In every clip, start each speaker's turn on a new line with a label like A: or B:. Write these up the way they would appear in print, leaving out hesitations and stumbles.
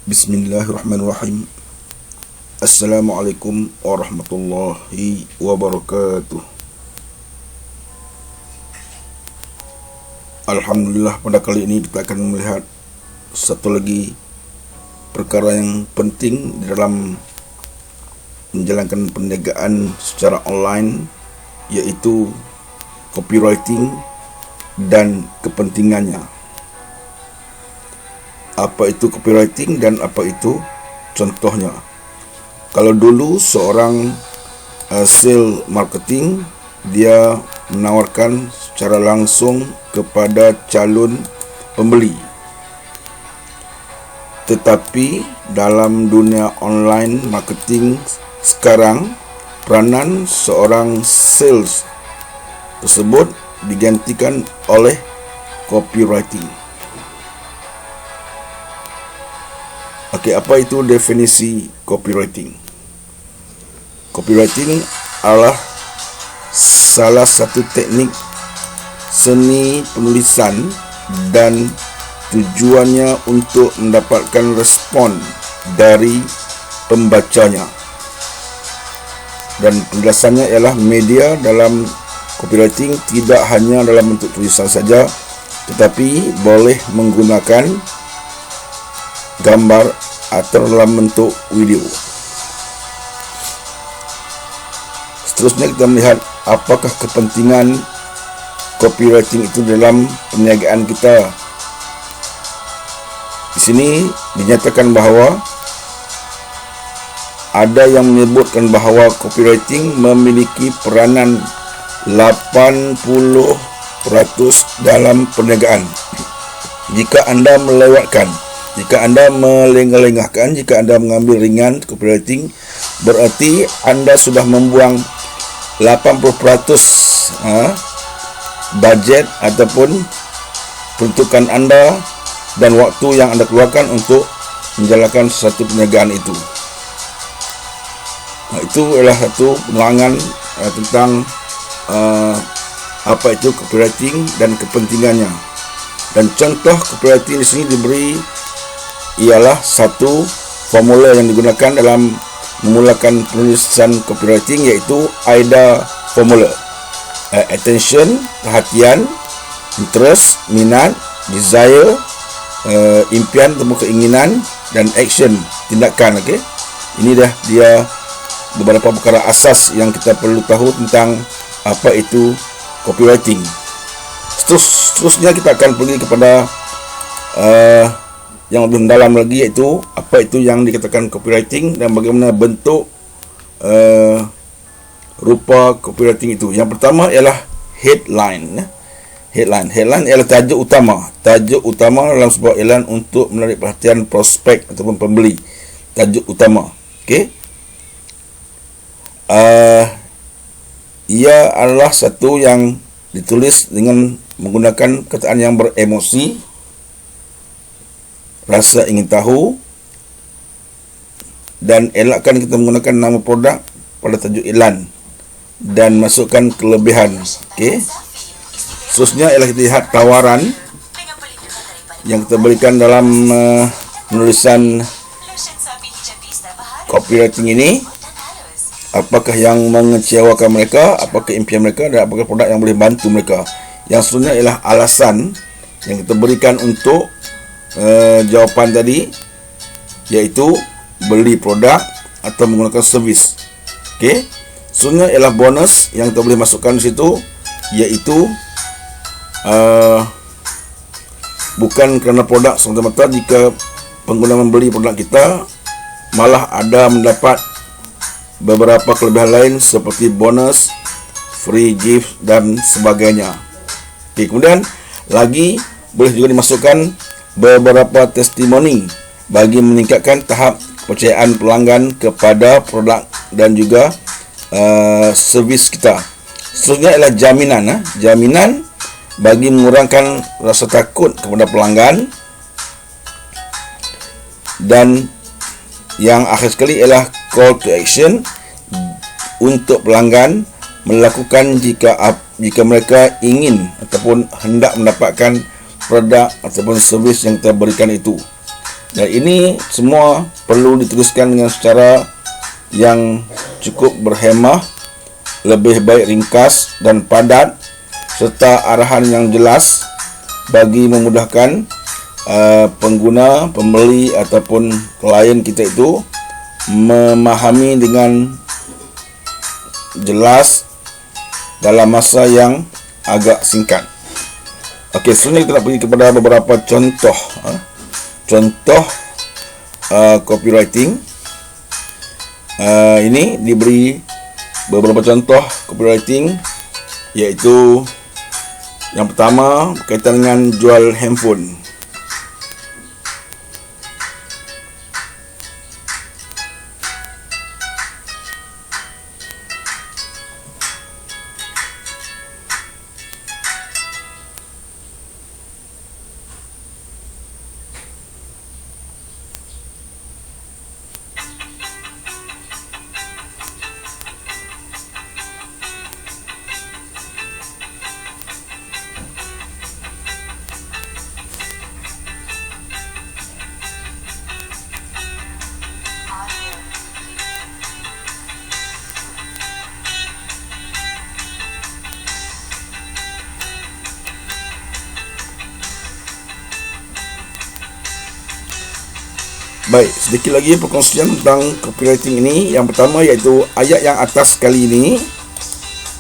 A: Bismillahirrahmanirrahim. Assalamualaikum warahmatullahi wabarakatuh. Alhamdulillah, pada kali ini kita akan melihat satu lagi perkara yang penting di dalam menjalankan perniagaan secara online, yaitu copywriting dan kepentingannya. Apa itu copywriting dan apa itu contohnya? Kalau dulu seorang sales marketing, dia menawarkan secara langsung kepada calon pembeli. Tetapi dalam dunia online marketing sekarang, peranan seorang sales tersebut digantikan oleh copywriting. Okey, apa itu definisi copywriting? Copywriting adalah salah satu teknik seni penulisan dan tujuannya untuk mendapatkan respon dari pembacanya. Dan penjelasannya ialah media dalam copywriting tidak hanya dalam bentuk tulisan saja, tetapi boleh menggunakan gambar atau dalam bentuk video. Seterusnya kita melihat apakah kepentingan copywriting itu dalam perniagaan kita. Di sini dinyatakan bahawa ada yang menyebutkan bahawa copywriting memiliki peranan 80% dalam perniagaan. Jika anda melengah-lengahkan, jika anda mengambil ringan copywriting, berarti anda sudah membuang 80% budget ataupun peruntukan anda dan waktu yang anda keluarkan untuk menjalankan satu perniagaan itu. Itu adalah satu penerangan tentang apa itu copywriting dan kepentingannya. Dan contoh copywriting di sini diberi ialah satu formula yang digunakan dalam memulakan penulisan copywriting, iaitu AIDA formula. Attention, perhatian; interest, minat; desire, impian atau keinginan; dan action, tindakan. Okey, ini dah dia beberapa perkara asas yang kita perlu tahu tentang apa itu copywriting. Seterusnya kita akan pergi kepada yang lebih mendalam lagi, iaitu apa itu yang dikatakan copywriting dan bagaimana bentuk rupa copywriting itu. Yang pertama ialah headline. Headline ialah tajuk utama. Tajuk utama dalam sebuah iklan untuk menarik perhatian prospek ataupun pembeli. Tajuk utama. Okey. Ia adalah satu yang ditulis dengan menggunakan kataan yang beremosi, rasa ingin tahu, dan elakkan kita menggunakan nama produk pada tajuk iklan dan masukkan kelebihan. Okey. Seterusnya ialah kita lihat tawaran yang kita berikan dalam penulisan copywriting ini. Apakah yang mengecewakan mereka, apakah impian mereka, dan apakah produk yang boleh bantu mereka. Yang seterusnya ialah alasan yang kita berikan untuk jawapan tadi, iaitu beli produk atau menggunakan servis. Okey. Seterusnya ialah bonus yang kita boleh masukkan di situ, iaitu bukan kerana produk semata-mata. Jika pengguna membeli produk kita, malah ada mendapat beberapa kelebihan lain seperti bonus, free gift dan sebagainya. Okey, kemudian lagi boleh juga dimasukkan beberapa testimoni bagi meningkatkan tahap kepercayaan pelanggan kepada produk dan juga servis kita. Seterusnya ialah jaminan. Jaminan bagi mengurangkan rasa takut kepada pelanggan. Dan yang akhir sekali ialah call to action untuk pelanggan melakukan jika mereka ingin ataupun hendak mendapatkan produk ataupun servis yang kita berikan itu. Dan ini semua perlu dituliskan dengan secara yang cukup berhemah, lebih baik ringkas dan padat, serta arahan yang jelas bagi memudahkan pengguna, pembeli ataupun klien kita itu memahami dengan jelas dalam masa yang agak singkat. Okey, selanjutnya kita nak pergi kepada beberapa contoh copywriting. Ini diberi beberapa contoh copywriting, iaitu yang pertama berkaitan dengan jual handphone. Baik, sedikit lagi perkongsian tentang copywriting ini. Yang pertama iaitu ayat yang atas kali ini.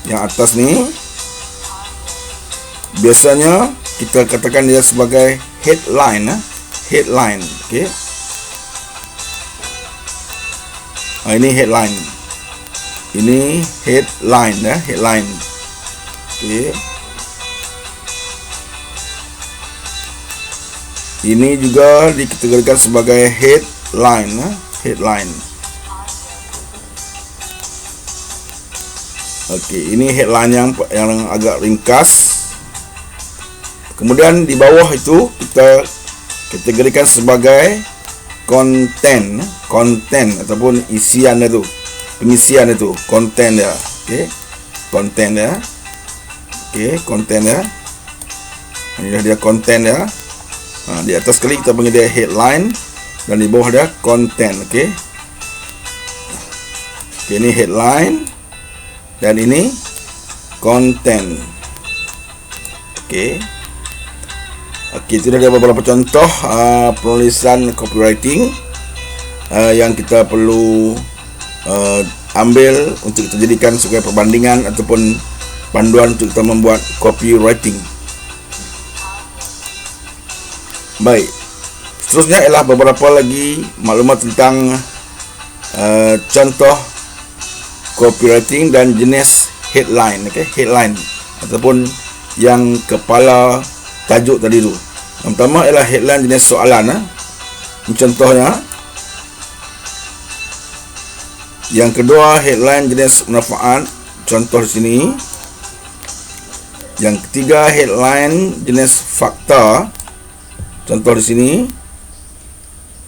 A: Yang atas ni biasanya kita katakan dia sebagai headline. Headline, okey. Ini headline. Ini headline headline. Okey. Ini juga dikategorikan sebagai headline. Headline. Okey, ini headline yang agak ringkas. Kemudian di bawah itu kita kategorikan sebagai konten ataupun isian itu, pengisian itu, konten dia. Okey, konten dia. Okey, konten dia. Inilah dia konten dia. Di atas kali kita panggil dia headline dan di bawah dia konten. Okey. Okey, ini headline dan ini konten. Okey. Okey, itu dah ada beberapa contoh penulisan copywriting yang kita perlu ambil untuk kita jadikan sebagai perbandingan ataupun panduan untuk kita membuat copywriting. Baik, seterusnya ialah beberapa lagi maklumat tentang contoh copywriting dan jenis headline. Okay? Headline ataupun yang kepala tajuk tadi tu. Yang pertama ialah headline jenis soalan. Ini contohnya. Yang kedua headline jenis manfaat. Contoh di sini. Yang ketiga headline jenis fakta. Contoh di sini.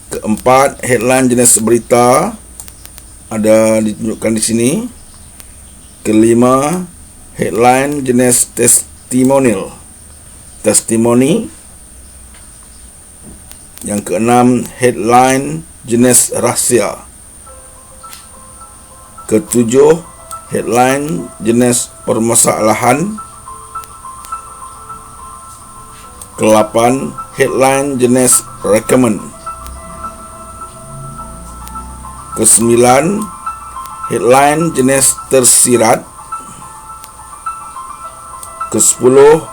A: Keempat, headline jenis berita, ada ditunjukkan di sini. Kelima, headline jenis testimonial, testimoni. Yang keenam, headline jenis rahsia. Ketujuh, headline jenis permasalahan. Kelapan, headline jenis recommend. Kesembilan, headline jenis tersirat. Kesepuluh,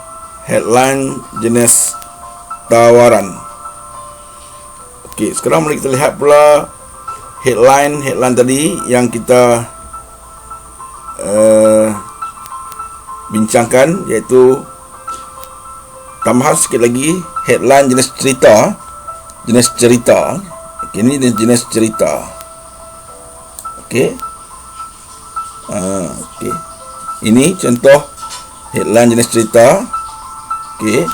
A: headline jenis tawaran. Okey, sekarang mari kita lihat pula headline tadi yang kita bincangkan, iaitu tambahan sikit lagi headline jenis cerita. Jenis cerita. Okey, ini jenis cerita. Okey. Okey. Ini contoh headline jenis cerita. Okey.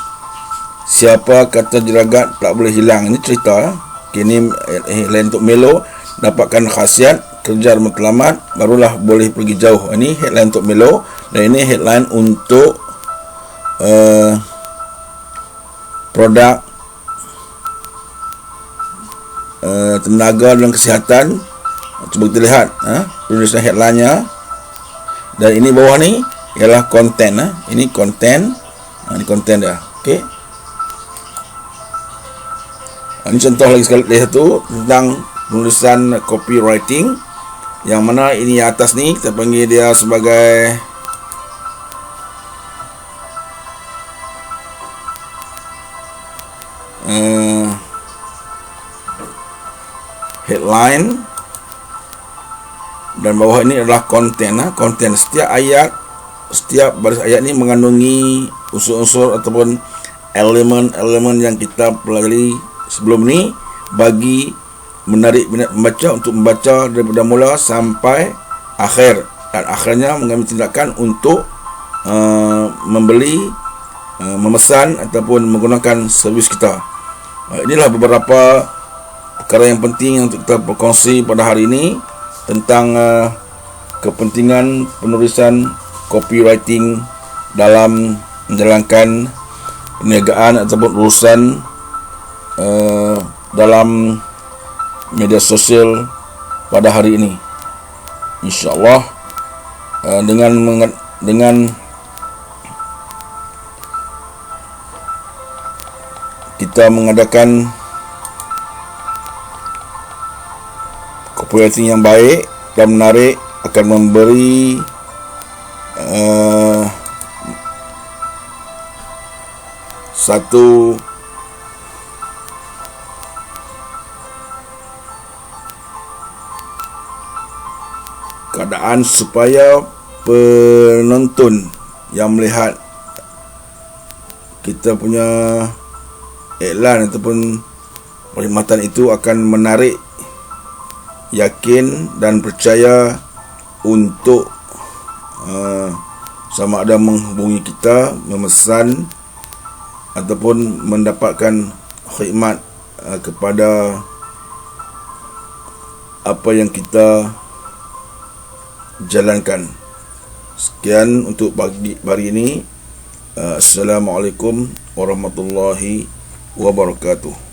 A: Siapa kata jeragat tak boleh hilang. Ini cerita. Okey, ini headline untuk Melo. Dapatkan khasiat, kejar matlamat, barulah boleh pergi jauh. Ini headline untuk Melo. Dan ini headline untuk produk tenaga dan kesihatan. Cuba kita lihat penulisan headline-nya. Dan ini bawah ni ialah konten. Ini konten. Ini konten dia. Okey. Ini contoh lagi satu tentang penulisan copywriting, yang mana ini atas ni kita panggil dia sebagai headline, dan bawah ini adalah konten. Konten setiap baris ayat ni mengandungi unsur-unsur ataupun elemen-elemen yang kita pelajari sebelum ni bagi menarik minat pembaca untuk membaca daripada mula sampai akhir, dan akhirnya mengambil tindakan untuk membeli, memesan ataupun menggunakan servis kita. Inilah beberapa perkara yang penting untuk kita berkongsi pada hari ini tentang kepentingan penulisan copywriting dalam menjalankan perniagaan ataupun urusan dalam media sosial pada hari ini. InsyaAllah dengan kita mengadakan copywriting yang baik dan menarik akan memberi satu keadaan supaya penonton yang melihat kita punya iklan ataupun perkhidmatan itu akan menarik, yakin dan percaya untuk sama ada menghubungi kita, memesan ataupun mendapatkan khidmat kepada apa yang kita jalankan. Sekian untuk pagi ini. Assalamualaikum warahmatullahi wabarakatuh.